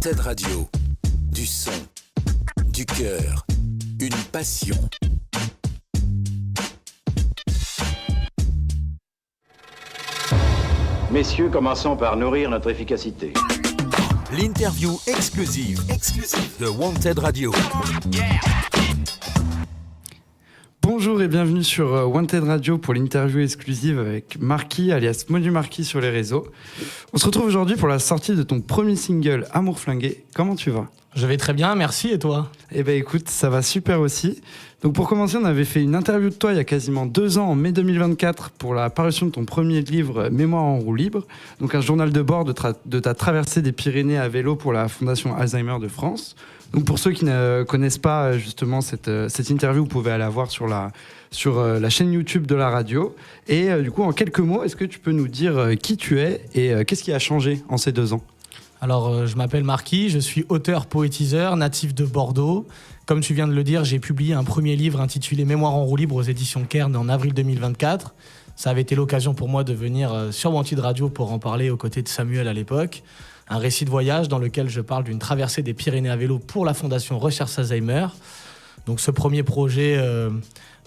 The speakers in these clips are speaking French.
Wanted Radio, du son, du cœur, une passion. Messieurs, commençons par nourrir notre efficacité. L'interview exclusive de Wanted Radio. Bonjour et bienvenue sur Wanted Radio pour l'interview exclusive avec Marquis, alias Modu Marquis sur les réseaux. On se retrouve aujourd'hui pour la sortie de ton premier single, Amour flingué. Comment tu vas ? Je vais très bien, merci, et toi ? Eh ben écoute, ça va super aussi. Donc pour commencer, on avait fait une interview de toi il y a quasiment 2 ans, en mai 2024, pour la parution de ton premier livre, Mémoires en roue libre, donc un journal de bord de ta traversée des Pyrénées à vélo pour la Fondation Alzheimer de France. Donc pour ceux qui ne connaissent pas justement cette interview, vous pouvez aller la voir sur la chaîne YouTube de la radio. Et du coup, en quelques mots, est-ce que tu peux nous dire qui tu es et qu'est-ce qui a changé en ces 2 ans ? Alors, je m'appelle Marquis, je suis auteur-poétiseur, natif de Bordeaux. Comme tu viens de le dire, j'ai publié un premier livre intitulé Mémoires en roue libre aux éditions Kern en avril 2024. Ça avait été l'occasion pour moi de venir sur Wanted Radio pour en parler aux côtés de Samuel à l'époque. Un récit de voyage dans lequel je parle d'une traversée des Pyrénées à vélo pour la Fondation Recherche Alzheimer. Donc ce premier projet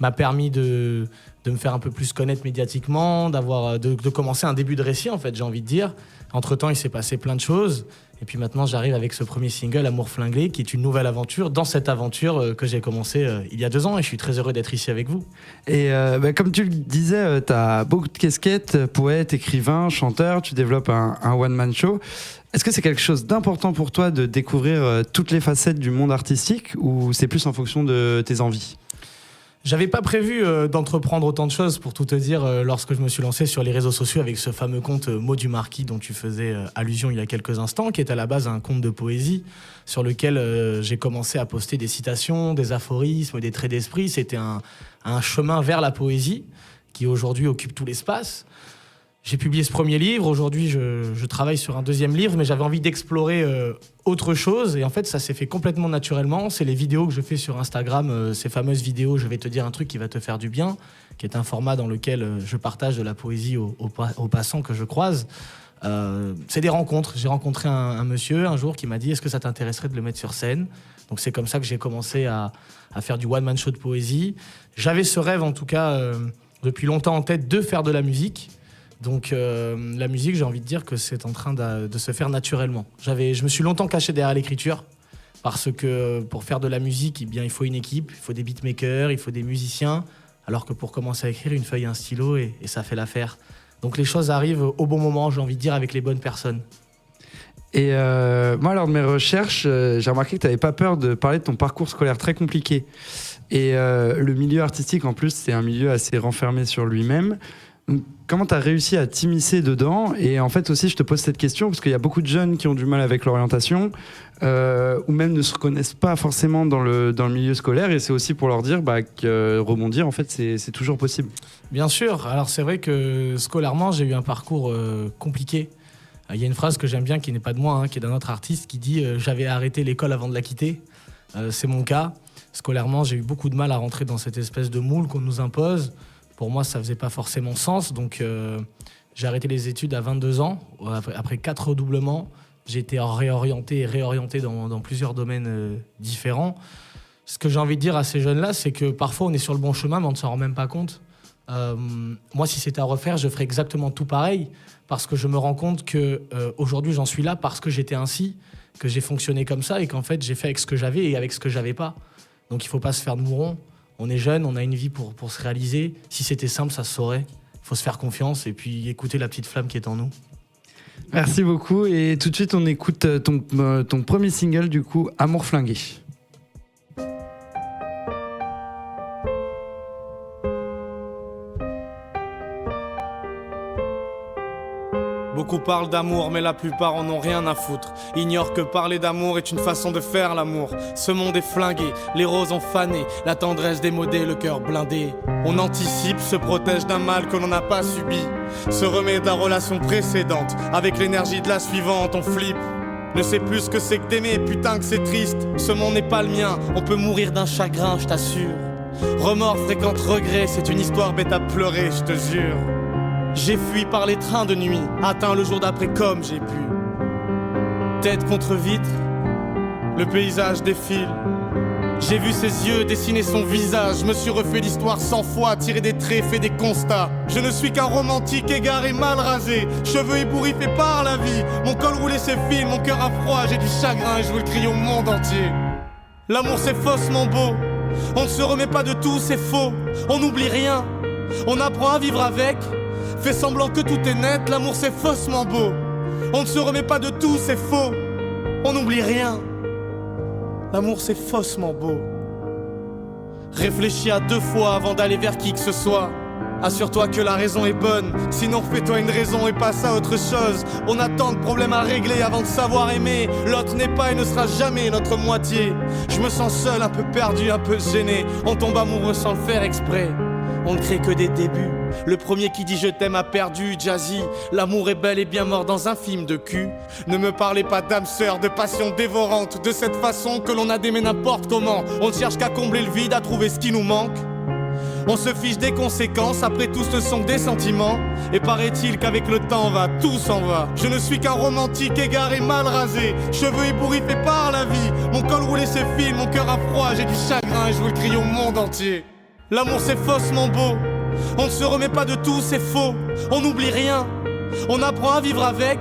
m'a permis de me faire un peu plus connaître médiatiquement, de commencer un début de récit en fait, j'ai envie de dire. Entre-temps, il s'est passé plein de choses. Et puis maintenant, j'arrive avec ce premier single, Amour flingué, qui est une nouvelle aventure dans cette aventure que j'ai commencée il y a 2 ans. Et je suis très heureux d'être ici avec vous. Et comme tu le disais, tu as beaucoup de casquettes, poète, écrivain, chanteur, tu développes un one-man show. Est-ce que c'est quelque chose d'important pour toi de découvrir toutes les facettes du monde artistique ou c'est plus en fonction de tes envies ? J'avais pas prévu d'entreprendre autant de choses, pour tout te dire, lorsque je me suis lancé sur les réseaux sociaux avec ce fameux compte Modu Marquis dont tu faisais allusion il y a quelques instants, qui est à la base un compte de poésie sur lequel j'ai commencé à poster des citations, des aphorismes, des traits d'esprit. C'était un chemin vers la poésie qui aujourd'hui occupe tout l'espace. J'ai publié ce premier livre, aujourd'hui je travaille sur un deuxième livre, mais j'avais envie d'explorer autre chose et en fait ça s'est fait complètement naturellement. C'est les vidéos que je fais sur Instagram, ces fameuses vidéos, je vais te dire un truc qui va te faire du bien, qui est un format dans lequel je partage de la poésie aux passants que je croise. C'est des rencontres. J'ai rencontré un monsieur un jour qui m'a dit « Est-ce que ça t'intéresserait de le mettre sur scène ?» Donc c'est comme ça que j'ai commencé à faire du one-man show de poésie. J'avais ce rêve en tout cas depuis longtemps en tête de faire de la musique. Donc la musique, j'ai envie de dire que c'est en train de se faire naturellement. Je me suis longtemps caché derrière l'écriture parce que pour faire de la musique, eh bien, il faut une équipe, il faut des beatmakers, il faut des musiciens, alors que pour commencer à écrire, une feuille et un stylo et ça fait l'affaire. Donc les choses arrivent au bon moment, j'ai envie de dire, avec les bonnes personnes. Et moi, lors de mes recherches, j'ai remarqué que tu n'avais pas peur de parler de ton parcours scolaire très compliqué. Et le milieu artistique, en plus, c'est un milieu assez renfermé sur lui-même. Donc, comment tu as réussi à t'immiscer dedans ? Et en fait aussi, je te pose cette question parce qu'il y a beaucoup de jeunes qui ont du mal avec l'orientation ou même ne se reconnaissent pas forcément dans le milieu scolaire et c'est aussi pour leur dire que rebondir, en fait, c'est toujours possible. Bien sûr. Alors c'est vrai que scolairement, j'ai eu un parcours compliqué. Il y a une phrase que j'aime bien qui n'est pas de moi, qui est d'un autre artiste qui dit « J'avais arrêté l'école avant de la quitter ». C'est mon cas. Scolairement, j'ai eu beaucoup de mal à rentrer dans cette espèce de moule qu'on nous impose. Pour moi, ça faisait pas forcément sens, donc j'ai arrêté les études à 22 ans. Après 4 redoublements, j'ai été réorienté dans plusieurs domaines différents. Ce que j'ai envie de dire à ces jeunes-là, c'est que parfois on est sur le bon chemin, mais on ne s'en rend même pas compte. Moi, si c'était à refaire, je ferais exactement tout pareil, parce que je me rends compte que aujourd'hui, j'en suis là parce que j'étais ainsi, que j'ai fonctionné comme ça, et qu'en fait, j'ai fait avec ce que j'avais et avec ce que j'avais pas. Donc, il faut pas se faire de mouron. On est jeune, on a une vie pour se réaliser. Si c'était simple, ça se saurait. Il faut se faire confiance et puis écouter la petite flamme qui est en nous. Merci beaucoup. Et tout de suite, on écoute ton premier single, du coup, Amour flingué. Beaucoup parlent d'amour, mais la plupart en ont rien à foutre. Ignorent que parler d'amour est une façon de faire l'amour. Ce monde est flingué, les roses ont fané, la tendresse démodée, le cœur blindé. On anticipe, se protège d'un mal que l'on n'a pas subi. Se remet de la relation précédente, avec l'énergie de la suivante, on flippe. Ne sais plus ce que c'est que d'aimer, putain que c'est triste. Ce monde n'est pas le mien, on peut mourir d'un chagrin, je t'assure. Remords fréquente regret, c'est une histoire bête à pleurer, je te jure. J'ai fui par les trains de nuit, atteint le jour d'après comme j'ai pu. Tête contre vitre, Le paysage défile. J'ai vu ses yeux dessiner son visage. Je me suis refait l'histoire 100 fois, tiré des traits, fait des constats. Je ne suis qu'un romantique égaré, mal rasé, cheveux ébouriffés par la vie. Mon col roulé s'effile, mon cœur a froid. J'ai du chagrin et je veux le crier au monde entier. L'amour c'est faussement beau. On ne se remet pas de tout, c'est faux. On n'oublie rien. On apprend à vivre avec. Fait semblant que tout est net. L'amour c'est faussement beau. On ne se remet pas de tout, c'est faux. On n'oublie rien. L'amour c'est faussement beau. Réfléchis à 2 fois avant d'aller vers qui que ce soit. Assure-toi que la raison est bonne, sinon fais-toi une raison et passe à autre chose. On a tant de problèmes à régler avant de savoir aimer. L'autre n'est pas et ne sera jamais notre moitié. Je me sens seul, un peu perdu, un peu gêné. On tombe amoureux sans le faire exprès. On ne crée que des débuts. Le premier qui dit je t'aime a perdu. Jazzy, l'amour est bel et bien mort dans un film de cul. Ne me parlez pas d'âme sœur, de passion dévorante. De cette façon que l'on a d'aimer n'importe comment. On ne cherche qu'à combler le vide, à trouver ce qui nous manque. On se fiche des conséquences, après tout ce sont que des sentiments. Et paraît-il qu'avec le temps tout s'en va. Je ne suis qu'un romantique égaré, mal rasé, cheveux ébouriffés par la vie. Mon col roulé s'effile, mon cœur a froid. J'ai du chagrin et je veux le crier au monde entier. L'amour c'est faussement beau. On ne se remet pas de tout, c'est faux. On n'oublie rien. On apprend à vivre avec.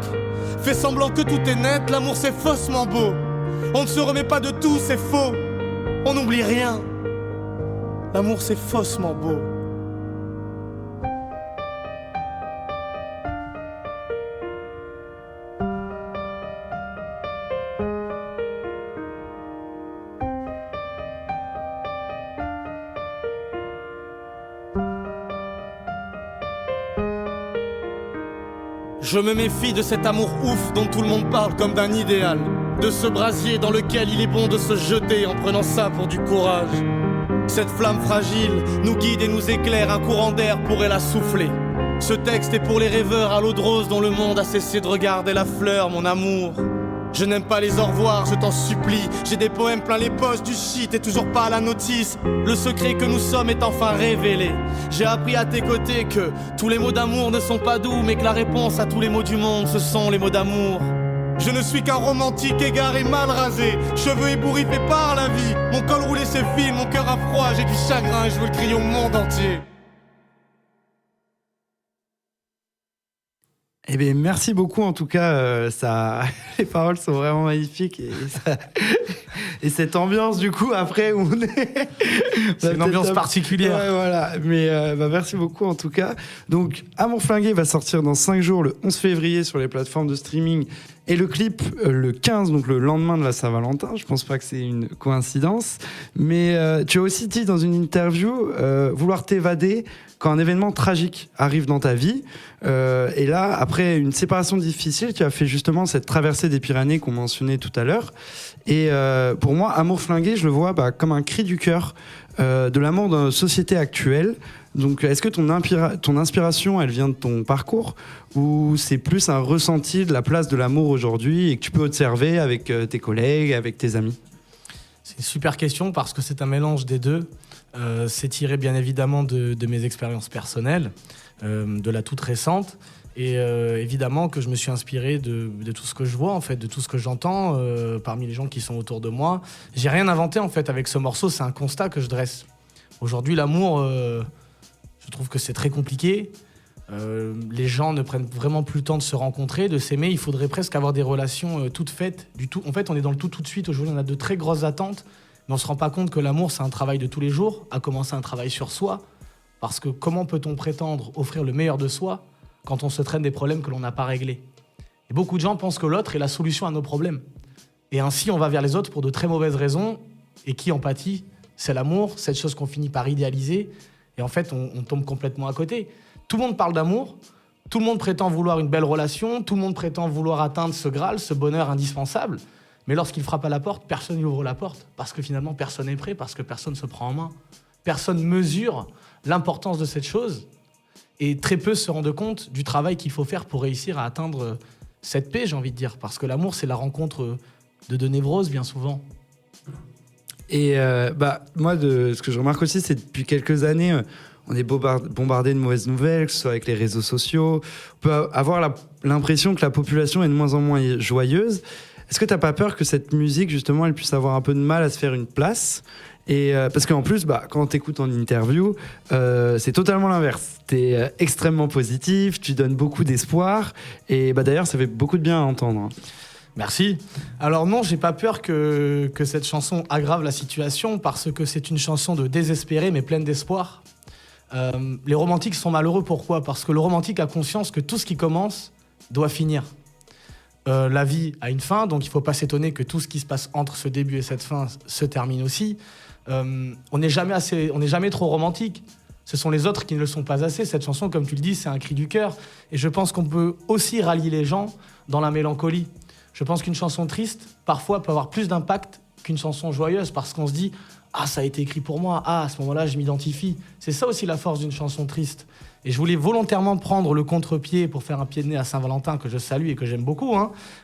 Fait semblant que tout est net. L'amour c'est faussement beau. On ne se remet pas de tout, c'est faux. On n'oublie rien. L'amour c'est faussement beau. Je me méfie de cet amour ouf dont tout le monde parle comme d'un idéal. De ce brasier dans lequel il est bon de se jeter en prenant ça pour du courage. Cette flamme fragile nous guide et nous éclaire, un courant d'air pourrait la souffler. Ce texte est pour les rêveurs à l'eau de rose dont le monde a cessé de regarder la fleur, mon amour. Je n'aime pas les au revoir, je t'en supplie. J'ai des poèmes plein les poches du shit et toujours pas la notice. Le secret que nous sommes est enfin révélé. J'ai appris à tes côtés que tous les mots d'amour ne sont pas doux, mais que la réponse à tous les mots du monde, ce sont les mots d'amour. Je ne suis qu'un romantique égaré, mal rasé, cheveux ébouriffés par la vie. Mon col roulé s'effile, mon cœur a froid. J'ai du chagrin et je veux le crier au monde entier. Eh bien, merci beaucoup. En tout cas, les paroles sont vraiment magnifiques. Et cette ambiance, du coup, après, où on est... C'est une ambiance particulière. Ouais, voilà. Mais merci beaucoup, en tout cas. Donc, Amour flingué va sortir dans 5 jours, le 11 février, sur les plateformes de streaming. Et le clip, le 15, donc le lendemain de la Saint-Valentin. Je pense pas que c'est une coïncidence. Mais tu as aussi dit dans une interview vouloir t'évader quand un événement tragique arrive dans ta vie. Et là, après une séparation difficile, tu as fait justement cette traversée des Pyrénées qu'on mentionnait tout à l'heure. Et pour moi, Amour flingué, je le vois comme un cri du cœur de l'amour dans la société actuelle. Donc, est-ce que ton inspiration, elle vient de ton parcours ou c'est plus un ressenti de la place de l'amour aujourd'hui et que tu peux observer avec tes collègues, avec tes amis ? C'est une super question parce que c'est un mélange des deux. C'est tiré bien évidemment de mes expériences personnelles, de la toute récente. Et évidemment que je me suis inspiré de tout ce que je vois, en fait, de tout ce que j'entends parmi les gens qui sont autour de moi. J'ai rien inventé en fait avec ce morceau, c'est un constat que je dresse. Aujourd'hui, l'amour, je trouve que c'est très compliqué. Les gens ne prennent vraiment plus le temps de se rencontrer, de s'aimer. Il faudrait presque avoir des relations toutes faites du tout. En fait, on est dans le tout de suite. Aujourd'hui, on a de très grosses attentes, mais on se rend pas compte que l'amour, c'est un travail de tous les jours, à commencer un travail sur soi. Parce que comment peut-on prétendre offrir le meilleur de soi quand on se traîne des problèmes que l'on n'a pas réglés ? Et beaucoup de gens pensent que l'autre est la solution à nos problèmes. Et ainsi, on va vers les autres pour de très mauvaises raisons. Et qui en pâtit ? C'est l'amour, cette chose qu'on finit par idéaliser. Et en fait, on tombe complètement à côté. Tout le monde parle d'amour, tout le monde prétend vouloir une belle relation, tout le monde prétend vouloir atteindre ce Graal, ce bonheur indispensable. Mais lorsqu'il frappe à la porte, personne n'ouvre la porte. Parce que finalement, personne n'est prêt, parce que personne ne se prend en main. Personne mesure l'importance de cette chose. Et très peu se rendent compte du travail qu'il faut faire pour réussir à atteindre cette paix, j'ai envie de dire. Parce que l'amour, c'est la rencontre de deux névroses, bien souvent. Et moi, ce que je remarque aussi, c'est depuis quelques années, on est bombardé de mauvaises nouvelles, que ce soit avec les réseaux sociaux. On peut avoir l'impression que la population est de moins en moins joyeuse. est-ce que t'as pas peur que cette musique, justement, elle puisse avoir un peu de mal à se faire une place ? Et parce qu'en plus, quand t'écoutes en interview, c'est totalement l'inverse. T'es extrêmement positif, tu donnes beaucoup d'espoir, et d'ailleurs, ça fait beaucoup de bien à entendre. Merci. Alors non, j'ai pas peur que cette chanson aggrave la situation parce que c'est une chanson de désespéré mais pleine d'espoir. Les romantiques sont malheureux, pourquoi ? Parce que le romantique a conscience que tout ce qui commence doit finir. La vie a une fin, donc il faut pas s'étonner que tout ce qui se passe entre ce début et cette fin se termine aussi. On n'est jamais trop romantique. Ce sont les autres qui ne le sont pas assez. Cette chanson, comme tu le dis, c'est un cri du cœur. Et je pense qu'on peut aussi rallier les gens dans la mélancolie. Je pense qu'une chanson triste, parfois, peut avoir plus d'impact qu'une chanson joyeuse parce qu'on se dit « Ah, ça a été écrit pour moi. Ah, à ce moment-là, je m'identifie. » C'est ça aussi la force d'une chanson triste. Et je voulais volontairement prendre le contre-pied pour faire un pied de nez à Saint-Valentin, que je salue et que j'aime beaucoup.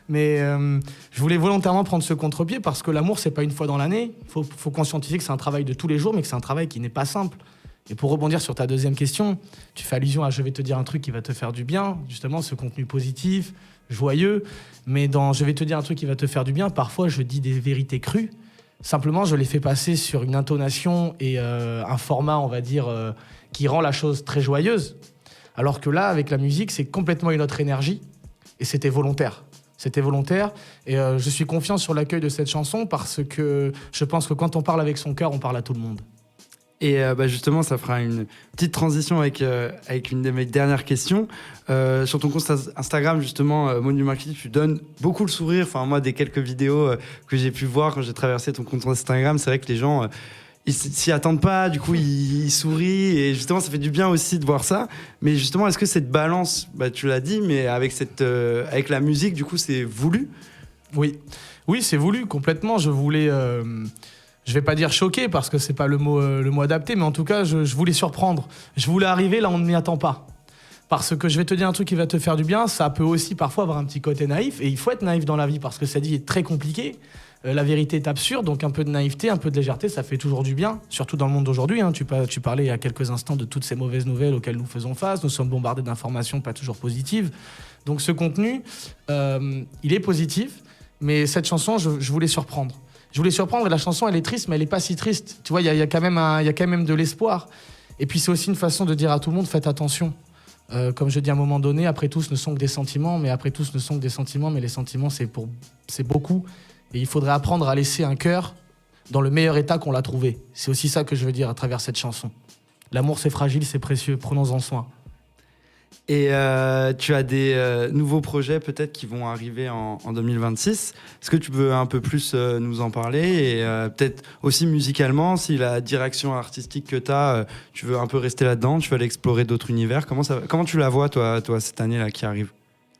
Mais je voulais volontairement prendre ce contre-pied parce que l'amour, c'est pas une fois dans l'année. Il faut conscientiser que c'est un travail de tous les jours, mais que c'est un travail qui n'est pas simple. Et pour rebondir sur ta deuxième question, tu fais allusion à « Je vais te dire un truc qui va te faire du bien », justement, ce contenu positif, joyeux. Mais dans « Je vais te dire un truc qui va te faire du bien », parfois, je dis des vérités crues. Simplement, je les fais passer sur une intonation et un format, on va dire, qui rend la chose très joyeuse. Alors que là, avec la musique, c'est complètement une autre énergie. Et c'était volontaire. C'était volontaire. Et je suis confiant sur l'accueil de cette chanson parce que je pense que quand on parle avec son cœur, on parle à tout le monde. Et justement, ça fera une petite transition avec une de mes dernières questions. Sur ton compte Instagram, justement, Maud du Marquis, tu donnes beaucoup le sourire. Enfin, moi, des quelques vidéos que j'ai pu voir quand j'ai traversé ton compte Instagram, c'est vrai que les gens, ils s'y attendent pas. Du coup, ils sourient. Et justement, ça fait du bien aussi de voir ça. Mais justement, est-ce que cette balance, tu l'as dit, mais avec la musique, du coup, c'est voulu ? Oui, c'est voulu, complètement. Je voulais... Je vais pas dire choquer parce que c'est pas le mot adapté, mais en tout cas, je voulais surprendre. Je voulais arriver là où on ne m'y attend pas. Parce que je vais te dire un truc qui va te faire du bien, ça peut aussi parfois avoir un petit côté naïf, et il faut être naïf dans la vie parce que cette vie est très compliquée. La vérité est absurde, donc un peu de naïveté, un peu de légèreté, ça fait toujours du bien, surtout dans le monde d'aujourd'hui. Tu parlais il y a quelques instants de toutes ces mauvaises nouvelles auxquelles nous faisons face. Nous sommes bombardés d'informations pas toujours positives. Donc ce contenu, il est positif, mais cette chanson, je voulais surprendre. Je voulais surprendre, et la chanson, elle est triste, mais elle est pas si triste. Tu vois, il y a quand même de l'espoir. Et puis, c'est aussi une façon de dire à tout le monde, faites attention. Comme je dis à un moment donné, après tout, ce ne sont que des sentiments, mais les sentiments, c'est beaucoup. Et il faudrait apprendre à laisser un cœur dans le meilleur état qu'on l'a trouvé. C'est aussi ça que je veux dire à travers cette chanson. L'amour, c'est fragile, c'est précieux, prenons-en soin. Et tu as des nouveaux projets peut-être qui vont arriver en 2026. Est-ce que tu peux un peu plus nous en parler ? Et peut-être aussi musicalement, si la direction artistique que tu as, tu veux un peu rester là-dedans, tu veux aller explorer d'autres univers. Comment tu la vois, toi cette année-là qui arrive ?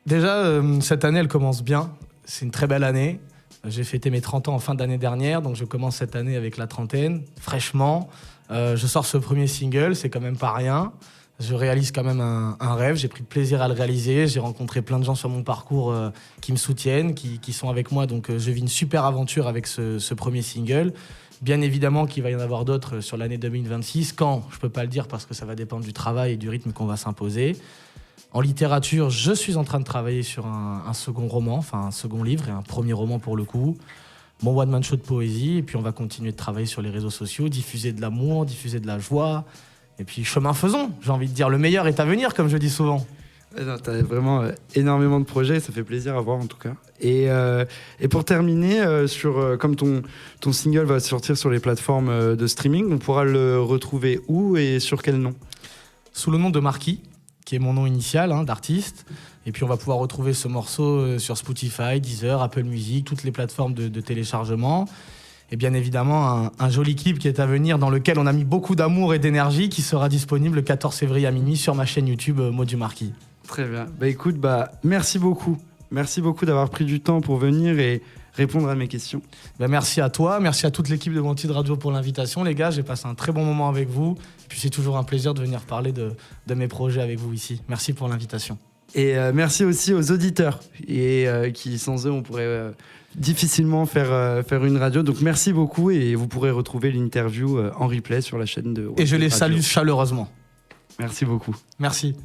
Déjà, cette année, elle commence bien. C'est une très belle année. J'ai fêté mes 30 ans en fin d'année dernière, donc je commence cette année avec la trentaine, fraîchement. Je sors ce premier single, c'est quand même pas rien. Je réalise quand même un rêve, j'ai pris plaisir à le réaliser, j'ai rencontré plein de gens sur mon parcours qui me soutiennent, qui sont avec moi, donc je vis une super aventure avec ce premier single. Bien évidemment qu'il va y en avoir d'autres sur l'année 2026, quand, je peux pas le dire parce que ça va dépendre du travail et du rythme qu'on va s'imposer. En littérature, je suis en train de travailler sur un second roman, enfin un second livre et un premier roman pour le coup. Mon one-man show de poésie, et puis on va continuer de travailler sur les réseaux sociaux, diffuser de l'amour, diffuser de la joie. Et puis chemin faisons, j'ai envie de dire, le meilleur est à venir, comme je dis souvent. T'as vraiment énormément de projets, ça fait plaisir à voir en tout cas. Et pour terminer, comme ton single va sortir sur les plateformes de streaming, on pourra le retrouver où et sur quel nom ? Sous le nom de Marquis, qui est mon nom initial d'artiste. Et puis on va pouvoir retrouver ce morceau sur Spotify, Deezer, Apple Music, toutes les plateformes de téléchargement. Et bien évidemment, un joli clip qui est à venir, dans lequel on a mis beaucoup d'amour et d'énergie, qui sera disponible le 14 février à minuit sur ma chaîne YouTube Maud du Marquis. Très bien. Écoute, merci beaucoup. Merci beaucoup d'avoir pris du temps pour venir et répondre à mes questions. Merci à toi, merci à toute l'équipe de Monty de Radio pour l'invitation. Les gars, j'ai passé un très bon moment avec vous. Et puis c'est toujours un plaisir de venir parler de mes projets avec vous ici. Merci pour l'invitation. Et merci aussi aux auditeurs, et qui sans eux, on pourrait difficilement faire une radio. Donc merci beaucoup, et vous pourrez retrouver l'interview en replay sur la chaîne de Wanted. Et je les salue chaleureusement. Merci beaucoup. Merci.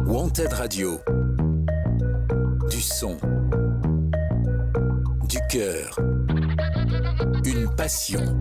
Wanted Radio. Du son. cœur, une passion.